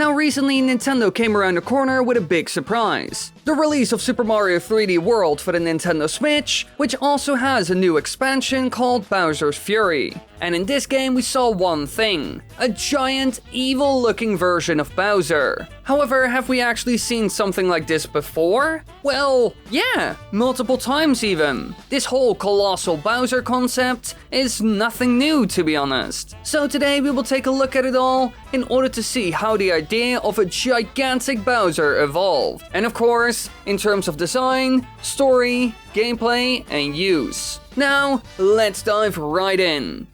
Now recently Nintendo came around the corner with a big surprise. The release of Super Mario 3D World for the Nintendo Switch, which also has a new expansion called Bowser's Fury. And in this game we saw one thing, a giant evil looking version of Bowser. However, have we actually seen something like this before? Well, yeah, multiple times even. This whole colossal Bowser concept is nothing new, to be honest. So today we will take a look at it all in order to see how the idea of a gigantic Bowser evolved. And of course, in terms of design, story, gameplay, and use. Now, let's dive right in.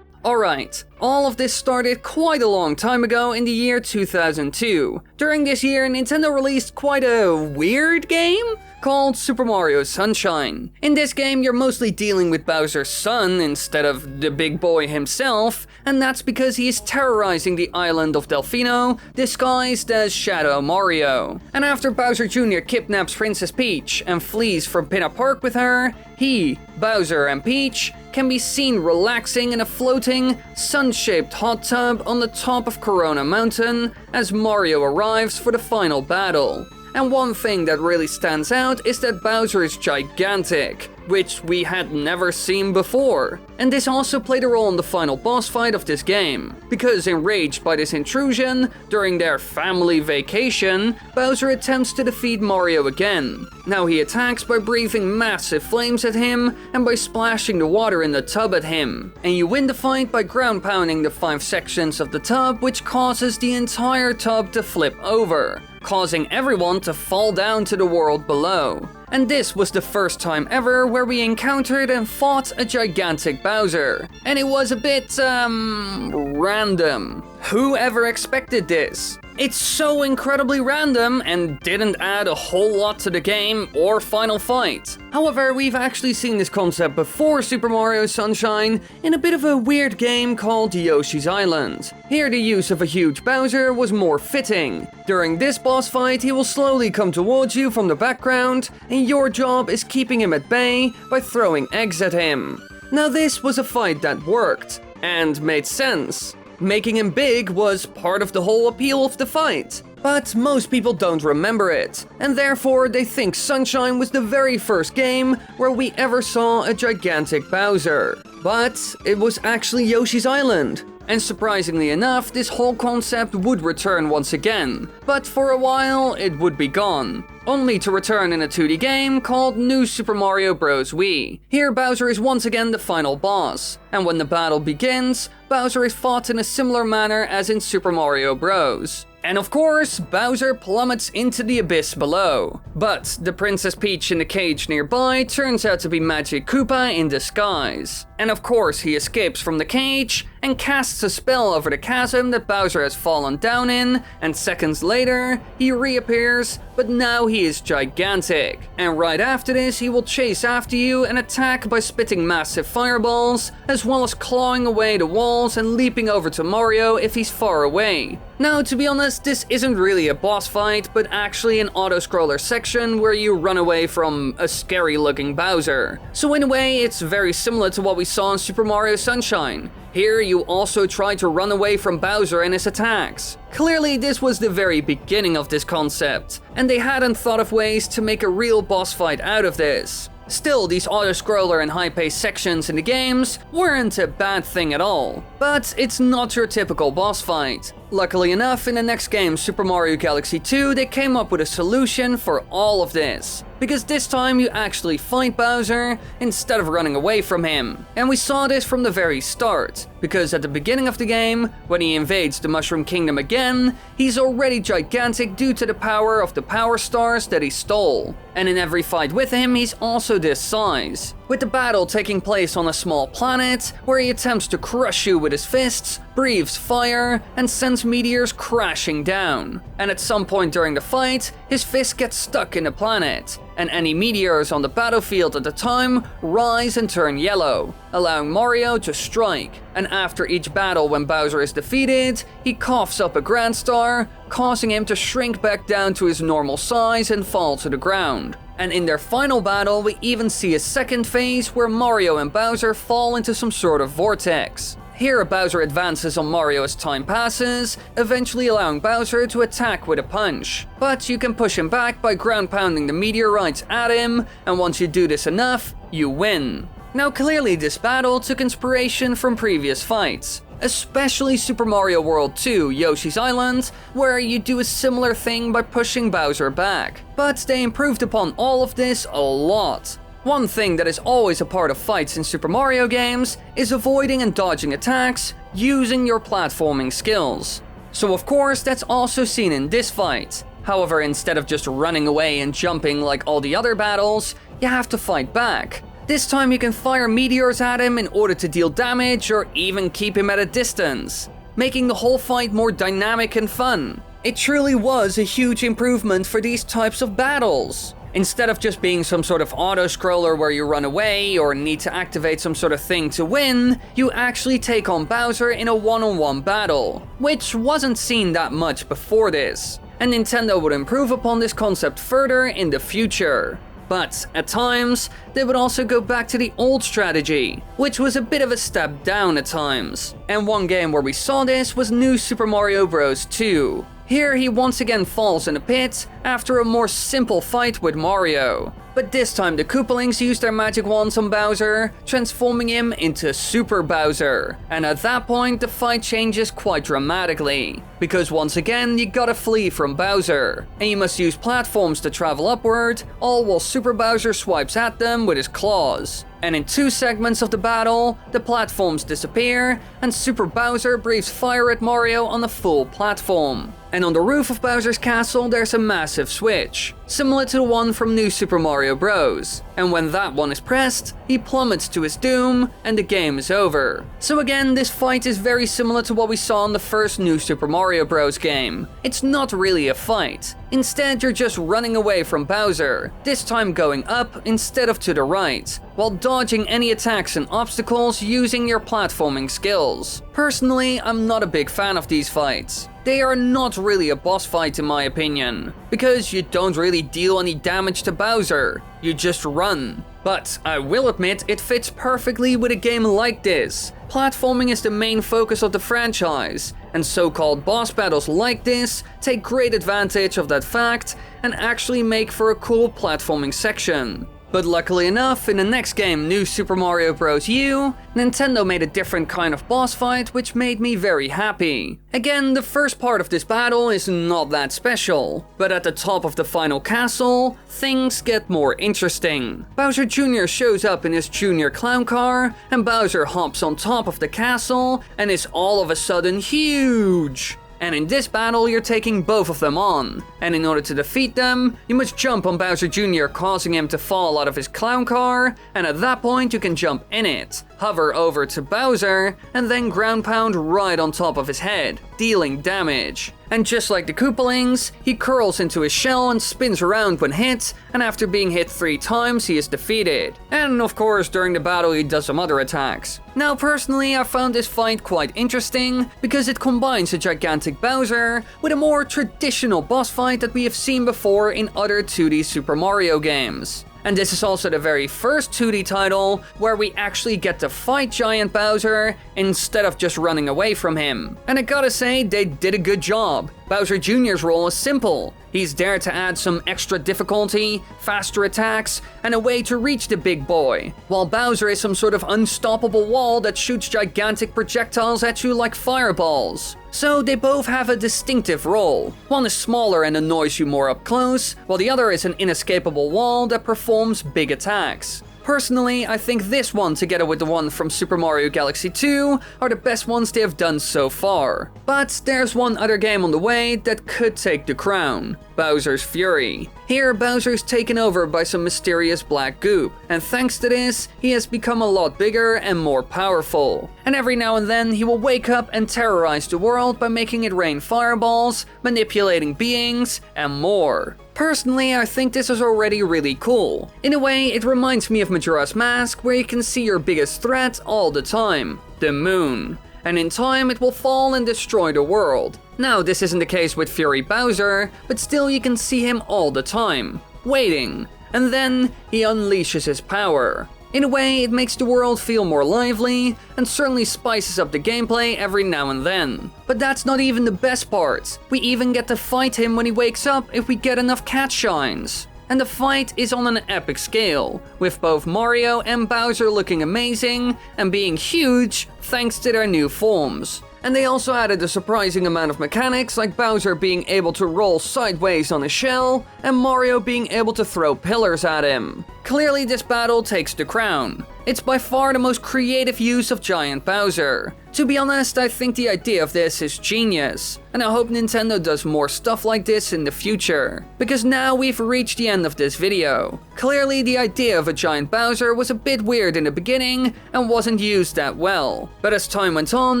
Alright, all of this started quite a long time ago in the year 2002. During this year, Nintendo released quite a weird game called Super Mario Sunshine. In this game, you're mostly dealing with Bowser's son instead of the big boy himself, and that's because he's terrorizing the island of Delfino, disguised as Shadow Mario. And after Bowser Jr. kidnaps Princess Peach and flees from Pinna Park with her, he, Bowser, and Peach can be seen relaxing in a floating, sun-shaped hot tub on the top of Corona Mountain as Mario arrives for the final battle. And one thing that really stands out is that Bowser is gigantic, which we had never seen before. And this also played a role in the final boss fight of this game, because enraged by this intrusion, during their family vacation, Bowser attempts to defeat Mario again. Now he attacks by breathing massive flames at him and by splashing the water in the tub at him. And you win the fight by ground pounding the 5 sections of the tub, which causes the entire tub to flip over, causing everyone to fall down to the world below. And this was the first time ever where we encountered and fought a gigantic Bowser. And it was a bit, random. Who ever expected this? It's so incredibly random and didn't add a whole lot to the game or final fight. However, we've actually seen this concept before Super Mario Sunshine in a bit of a weird game called Yoshi's Island. Here the use of a huge Bowser was more fitting. During this boss fight, he will slowly come towards you from the background, and your job is keeping him at bay by throwing eggs at him. Now this was a fight that worked, and made sense. Making him big was part of the whole appeal of the fight. But most people don't remember it, and therefore they think Sunshine was the very first game where we ever saw a gigantic Bowser. But it was actually Yoshi's Island. And surprisingly enough, this whole concept would return once again, but for a while it would be gone. Only to return in a 2D game called New Super Mario Bros. Wii. Here Bowser is once again the final boss, and when the battle begins, Bowser is fought in a similar manner as in Super Mario Bros. And of course, Bowser plummets into the abyss below. But the Princess Peach in the cage nearby turns out to be Magic Koopa in disguise. And of course he escapes from the cage and casts a spell over the chasm that Bowser has fallen down in, and seconds later, he reappears, but now he is gigantic. And right after this, he will chase after you and attack by spitting massive fireballs, as well as clawing away the walls and leaping over to Mario if he's far away. Now, to be honest, this isn't really a boss fight, but actually an auto-scroller section where you run away from a scary-looking Bowser. So in a way, it's very similar to what we saw in Super Mario Sunshine. Here, you also try to run away from Bowser and his attacks. Clearly, this was the very beginning of this concept, and they hadn't thought of ways to make a real boss fight out of this. Still, these auto-scroller and high-paced sections in the games weren't a bad thing at all. But it's not your typical boss fight. Luckily enough, in the next game, Super Mario Galaxy 2, they came up with a solution for all of this. Because this time you actually fight Bowser instead of running away from him. And we saw this from the very start, because at the beginning of the game, when he invades the Mushroom Kingdom again, he's already gigantic due to the power of the Power Stars that he stole. And in every fight with him, he's also this size. With the battle taking place on a small planet, where he attempts to crush you with his fists, breathes fire, and sends meteors crashing down. And at some point during the fight, his fist gets stuck in the planet, and any meteors on the battlefield at the time rise and turn yellow, allowing Mario to strike. And after each battle when Bowser is defeated, he coughs up a Grand Star, causing him to shrink back down to his normal size and fall to the ground. And in their final battle, we even see a second phase where Mario and Bowser fall into some sort of vortex. Here, Bowser advances on Mario as time passes, eventually allowing Bowser to attack with a punch. But you can push him back by ground pounding the meteorites at him, and once you do this enough, you win. Now clearly this battle took inspiration from previous fights, especially Super Mario World 2 Yoshi's Island, where you do a similar thing by pushing Bowser back. But they improved upon all of this a lot. One thing that is always a part of fights in Super Mario games is avoiding and dodging attacks using your platforming skills. So of course that's also seen in this fight. However, instead of just running away and jumping like all the other battles, you have to fight back. This time you can fire meteors at him in order to deal damage or even keep him at a distance, making the whole fight more dynamic and fun. It truly was a huge improvement for these types of battles. Instead of just being some sort of auto-scroller where you run away or need to activate some sort of thing to win, you actually take on Bowser in a one-on-one battle, which wasn't seen that much before this, and Nintendo would improve upon this concept further in the future. But at times, they would also go back to the old strategy, which was a bit of a step down at times. And one game where we saw this was New Super Mario Bros. 2. Here he once again falls in a pit after a more simple fight with Mario. But this time the Koopalings use their magic wands on Bowser, transforming him into Super Bowser. And at that point the fight changes quite dramatically, because once again you gotta flee from Bowser, and you must use platforms to travel upward, all while Super Bowser swipes at them with his claws. And in 2 segments of the battle, the platforms disappear, and Super Bowser breathes fire at Mario on the full platform. And on the roof of Bowser's castle there's a massive switch, similar to the one from New Super Mario Bros. And when that one is pressed, he plummets to his doom, and the game is over. So again, this fight is very similar to what we saw in the first New Super Mario Bros. Game. It's not really a fight. Instead, you're just running away from Bowser, this time going up instead of to the right, while dodging any attacks and obstacles using your platforming skills. Personally, I'm not a big fan of these fights. They are not really a boss fight in my opinion, because you don't really deal any damage to Bowser, you just run. But I will admit it fits perfectly with a game like this. Platforming is the main focus of the franchise, and so-called boss battles like this take great advantage of that fact and actually make for a cool platforming section. But luckily enough, in the next game, New Super Mario Bros. U, Nintendo made a different kind of boss fight which made me very happy. Again, the first part of this battle is not that special, but at the top of the final castle, things get more interesting. Bowser Jr. shows up in his Junior Clown Car, and Bowser hops on top of the castle and is all of a sudden huge. And in this battle, you're taking both of them on, and in order to defeat them, you must jump on Bowser Jr., causing him to fall out of his clown car, and at that point you can jump in it, hover over to Bowser, and then ground pound right on top of his head, dealing damage. And just like the Koopalings, he curls into his shell and spins around when hit, and after being hit 3 times he is defeated. And of course during the battle he does some other attacks. Now personally I found this fight quite interesting, because it combines a gigantic Bowser with a more traditional boss fight that we have seen before in other 2D Super Mario games. And this is also the very first 2D title where we actually get to fight Giant Bowser instead of just running away from him. And I gotta say, they did a good job. Bowser Jr.'s role is simple. He's there to add some extra difficulty, faster attacks, and a way to reach the big boy, while Bowser is some sort of unstoppable wall that shoots gigantic projectiles at you like fireballs. So they both have a distinctive role. One is smaller and annoys you more up close, while the other is an inescapable wall that performs big attacks. Personally, I think this one together with the one from Super Mario Galaxy 2 are the best ones they have done so far. But there's one other game on the way that could take the crown: Bowser's Fury. Here, Bowser's taken over by some mysterious black goop, and thanks to this, he has become a lot bigger and more powerful. And every now and then, he will wake up and terrorize the world by making it rain fireballs, manipulating beings, and more. Personally, I think this is already really cool. In a way, it reminds me of Majora's Mask, where you can see your biggest threat all the time: the moon. And in time, it will fall and destroy the world. Now, this isn't the case with Fury Bowser, but still you can see him all the time, waiting. and then he unleashes his power. In a way, it makes the world feel more lively, and certainly spices up the gameplay every now and then. But that's not even the best part. We even get to fight him when he wakes up if we get enough cat shines. And the fight is on an epic scale, with both Mario and Bowser looking amazing and being huge thanks to their new forms. And they also added a surprising amount of mechanics, like Bowser being able to roll sideways on a shell, and Mario being able to throw pillars at him. Clearly this battle takes the crown. It's by far the most creative use of Giant Bowser. To be honest, I think the idea of this is genius, and I hope Nintendo does more stuff like this in the future. Because now we've reached the end of this video. Clearly the idea of a Giant Bowser was a bit weird in the beginning and wasn't used that well. But as time went on,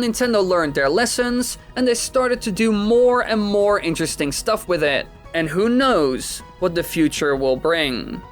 Nintendo learned their lessons, and they started to do more and more interesting stuff with it. And who knows what the future will bring.